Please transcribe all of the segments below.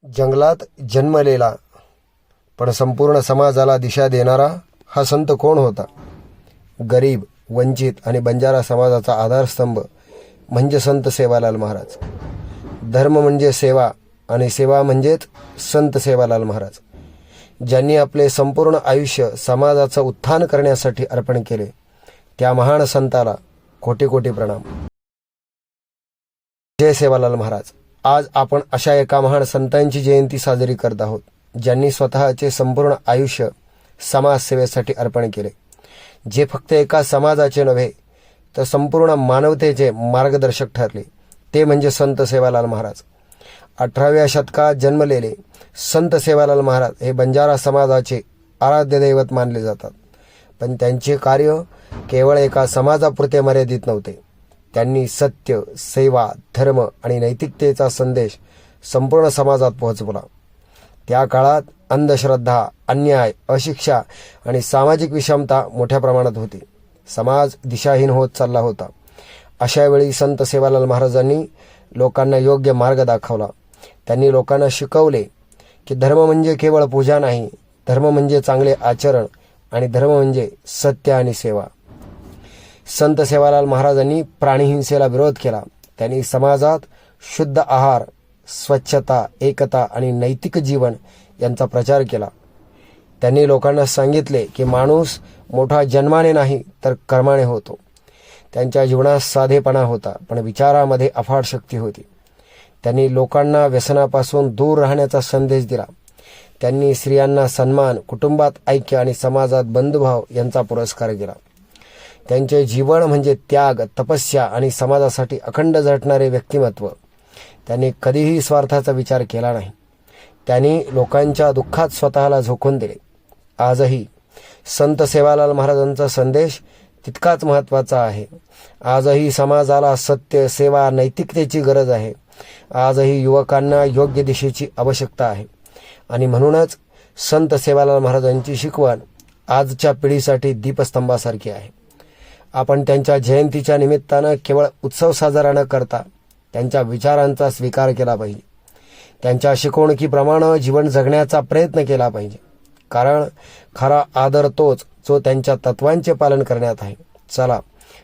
जंगलात जन्मलेला पण संपूर्ण समाजाला दिशा देणारा हा संत कोण होता? गरीब, वंचित आणि बंजारा समाजाचा आधारस्तंभ म्हणजे संत सेवालाल महाराज. धर्म म्हणजे सेवा आणि सेवा म्हणजेच संत सेवालाल महाराज, ज्यांनी आपले संपूर्ण आयुष्य समाजाचं उत्थान करण्यासाठी अर्पण केले. त्या महान संताला कोटी कोटी प्रणाम. जय सेवालाल महाराज. आज आपण अशा एका महान संतांची जयंती साजरी करत आहोत, ज्यांनी स्वतःचे संपूर्ण आयुष्य समाजसेवेसाठी अर्पण केले, जे फक्त एका समाजाचे नव्हे तर संपूर्ण मानवतेचे मार्गदर्शक ठरले. ते म्हणजे संत सेवालाल महाराज. 18व्या शतकात जन्मलेले संत सेवालाल महाराज हे बंजारा समाजाचे आराध्य दैवत मानले जातात. पण त्यांचे कार्य केवळ एका समाजापुरते मर्यादित नव्हते. त्यांनी सत्य, सेवा, धर्म आणि नैतिकतेचा संदेश संपूर्ण समाजात पोहोचवला. त्या काळात अंधश्रद्धा, अन्याय, अशिक्षा आणि सामाजिक विषमता मोठ्या प्रमाणात होती. समाज दिशाहीन होत चालला होता. अशा वेळी संत सेवालाल महाराजांनी लोकांना योग्य मार्ग दाखवला. त्यांनी लोकांना शिकवले की धर्म म्हणजे केवळ पूजा नाही, धर्म म्हणजे चांगले आचरण आणि धर्म म्हणजे सत्य आणि सेवा. संत सेवालाल महाराजांनी प्राणीहिंसेला विरोध केला. त्यांनी समाजात शुद्ध आहार, स्वच्छता, एकता आणि नैतिक जीवन यांचा प्रचार केला. त्यांनी लोकांना सांगितले की माणूस मोठा जन्माने नाही तर कर्माने होतो. त्यांच्या जीवनात साधेपणा होता, पण विचारामध्ये अफाट शक्ती होती. त्यांनी लोकांना व्यसनापासून दूर राहण्याचा संदेश दिला. त्यांनी स्त्रियांना सन्मान, कुटुंबात ऐक्य आणि समाजात बंधुभाव यांचा पुरस्कार केला. त्यांचे जीवन म्हणजे त्याग, तपस्या आणि समाजासाठी अखंड झटणारे व्यक्तिमत्व. त्यांनी कधीही स्वार्थाचा विचार केला नाही. त्यांनी लोकांच्या दुःखात स्वतःला झोकून दिले. आजही संत सेवालाल महाराजांचा संदेश तितकाच महत्त्वाचा आहे. आजही समाजाला सत्य, सेवा, नैतिकतेची गरज आहे. आजही युवकांना योग्य दिशेची आवश्यकता आहे. आणि म्हणूनच संत सेवालाल महाराजांची शिकवण आजच्या पिढीसाठी दीपस्तंभासारखी आहे. आपण त्यांच्या जयंतीच्या निमित्तानं केवळ उत्सव साजरा न करता त्यांच्या विचारांचा स्वीकार केला पाहिजे. त्यांच्या शिकवणुकीप्रमाणे जीवन जगण्याचा प्रयत्न केला पाहिजे. कारण खरा आदर तोच जो त्यांच्या तत्वांचे पालन करण्यात आहे. चला,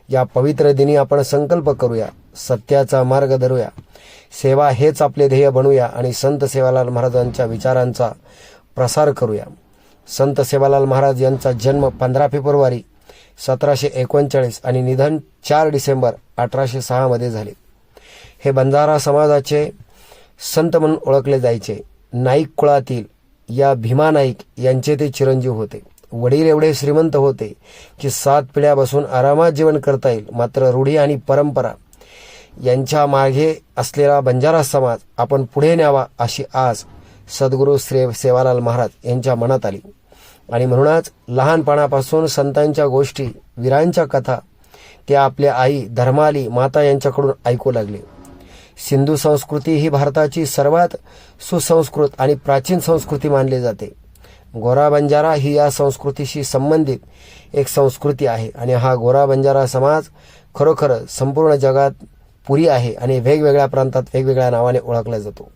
या पवित्र दिनी आपण संकल्प करूया, सत्याचा मार्ग धरूया, सेवा हेच आपले ध्येय बनवूया आणि संत सेवालाल महाराजांच्या विचारांचा प्रसार करूया. संत सेवालाल महाराज यांचा जन्म 15 फेब्रुवारी 1739 आणि निधन 4 डिसेंबर 1806 मध्ये झाले. हे बंजारा समाजाचे संत म्हणून ओळखले जायचे. नाईक कुळातील या भीमा नाईक यांचे ते चिरंजीव होते. वडील एवढे श्रीमंत होते की 7 पिढ्या बसून आरामात जीवन करता येईल. मात्र रूढी आणि परंपरा यांच्या मागे असलेला बंजारा समाज आपण पुढे न्यावा अशी आस सद्गुरू श्री सेवालाल महाराज यांच्या मनात आली. आणि म्हणूनच लहानपणापासून संतांच्या गोष्टी, वीरांच्या कथा ते आपल्या आई धर्माली माता यांच्याकडून ऐकू लागले. सिंधू संस्कृती ही भारताची सर्वात सुसंस्कृत आणि प्राचीन संस्कृती मानली जाते. गोरा बंजारा ही या संस्कृतीशी संबंधित एक संस्कृती आहे. आणि हा गोरा बंजारा समाज खरोखर संपूर्ण जगात पुरी आहे आणि वेगवेगळ्या प्रांतात वेगवेगळ्या नावाने ओळखला जातो.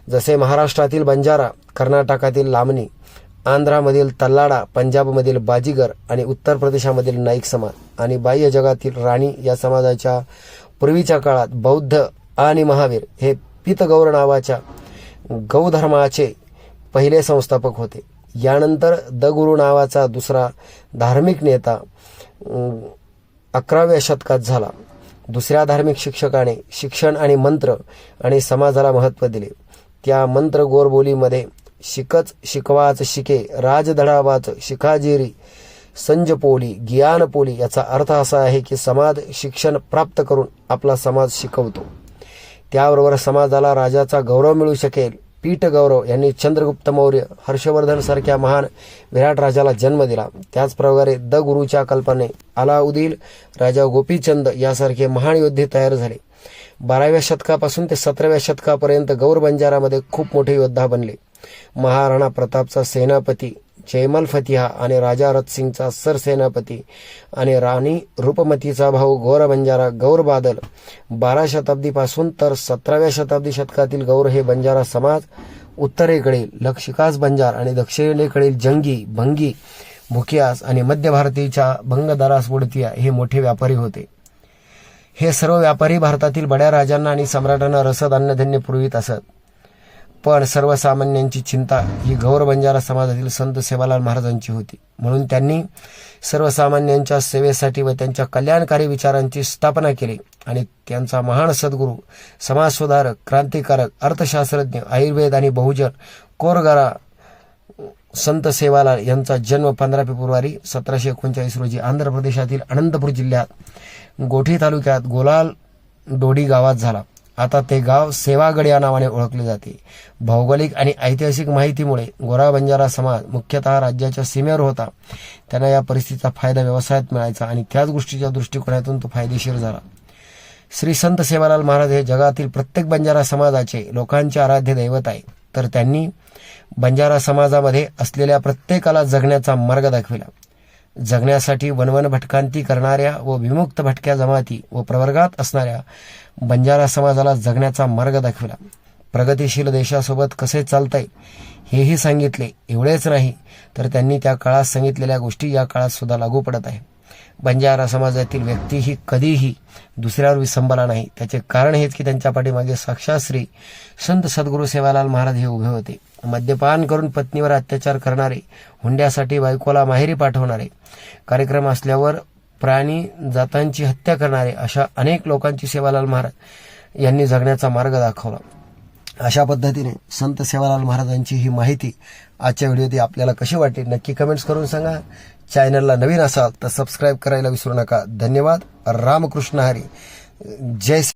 जसे महाराष्ट्रातील बंजारा, कर्नाटकातील लामणी, आंध्रामधील तल्लाडा, पंजाबमधील बाजीगर आणि उत्तर प्रदेशामधील नाईक समाज आणि बाह्य जगातील राणी या समाजाच्या पूर्वीच्या काळात बौद्ध आणि महावीर हे पीतगौर नावाच्या गौधर्माचे पहिले संस्थापक होते. यानंतर द गुरु नावाचा दुसरा धार्मिक नेता 11व्या शतकात झाला. दुसऱ्या धार्मिक शिक्षकाने शिक्षण आणि मंत्र आणि समाजाला महत्त्व दिले. त्या मंत्र गोरबोलीमध्ये शिकच शिकवाच शिके, राजधडावाच शिखाजिरी, संजपोली, ज्ञानपोली याचा अर्थ असा आहे की समाज शिक्षण प्राप्त करून आपला समाज शिकवतो. त्याबरोबर समाजाला राजाचा गौरव मिळू शकेल. पीठ गौरव यांनी चंद्रगुप्त मौर्य, हर्षवर्धन सारख्या महान विराट राजाला जन्म दिला. त्याचप्रकारे द गुरुच्या कल्पने अलाउद्दीन, राजा गोपीचंद यासारखे महान योद्धे तयार झाले. 12व्या शतकापासून ते 17व्या शतकापर्यंत गौर बंजारामध्ये खूप मोठे योद्धा बनले. महाराणा प्रतापचा सेनापती जयमल फतिहा आणि राजा रथसिंगचा सरसेनापती आणि राणी रूपमतीचा भाऊ गौर बंजारा गौर बादल 12 शताब्दीपासून तर 17व्या शताब्दी शतकातील गौर हे बंजारा समाज उत्तरेकडील लक्षिकास बंजार आणि दक्षिणेकडील जंगी, भंगी, भुकियास आणि मध्य भारतीच्या भंगदारास वडतिया हे मोठे व्यापारी होते. हे सर्व व्यापारी भारतातील बड्या राजांना आणि सम्राटांना रसद अन्नधान्य पुरवित असत. पण सर्वसामान्यांची चिंता ही गौर बंजारा समाजातील संत सेवालाल महाराजांची होती. म्हणून त्यांनी सर्वसामान्यांच्या सेवेसाठी व त्यांच्या कल्याणकारी विचारांची स्थापना केली आणि त्यांचा महान सद्गुरू, समाजसुधारक, क्रांतिकारक, अर्थशास्त्रज्ञ, आयुर्वेद आणि बहुजन कोरगारा संत सेवालाल यांचा जन्म 15 फेब्रुवारी 1739 रोजी आंध्र प्रदेशातील अनंतपूर जिल्ह्यात गोठी तालुक्यात गोलाल डोडी गावात झाला. आता ते गाव सेवागड या नावाने ओळखले जाते. भौगोलिक आणि ऐतिहासिक माहितीमुळे गोरा बंजारा समाज मुख्यतः राज्याच्या सीमेवर होता. त्यांना या परिस्थितीचा फायदा व्यवसायात मिळायचा आणि त्याच गोष्टीच्या दृष्टिकोनातून तो फायदेशीर झाला. श्री संत सेवालाल महाराज हे जगातील प्रत्येक बंजारा समाजाचे लोकांचे आराध्य दैवत आहे. तर त्यांनी बंजारा समाजामध्ये असलेल्या प्रत्येकाला जगण्याचा मार्ग दाखविला. जगण्यासाठी वनवन भटकांती करणाऱ्या व विमुक्त भटक्या जमाती व प्रवर्गात असणाऱ्या बंजारा समाजाला जगण्याचा मार्ग दाखविला. प्रगतिशील देशासोबत कसे चालताय हेही सांगितले. एवढेच नाही तर त्यांनी त्या काळात सांगितलेल्या गोष्टी या काळात सुद्धा लागू पडत आहे. बंजारा समाजातील व्यक्तीही कधीही दुसऱ्यावर विसंबला नाही. त्याचे कारण हेच की त्यांच्या पाठीमागे साक्षात श्री संत सद्गुरू सेवालाल महाराज हे उभे होते. मद्यपान करून पत्नीवर अत्याचार करणारे, हुंड्यासाठी बायकोला माहेरी पाठवणारे, कार्यक्रम असल्यावर प्राणी जातांची हत्या करणारे अशा अनेक लोकांची सेवालाल महाराज यांनी जगण्याचा मार्ग दाखवला. अशा पद्धतीने संत सेवालाल महाराजांची ही माहिती आजच्या व्हिडिओत आपल्याला कशी वाटली नक्की कमेंट्स करून सांगा. चॅनलला नवीन असाल तर सबस्क्राईब करायला विसरू नका. धन्यवाद. रामकृष्ण हरी. जय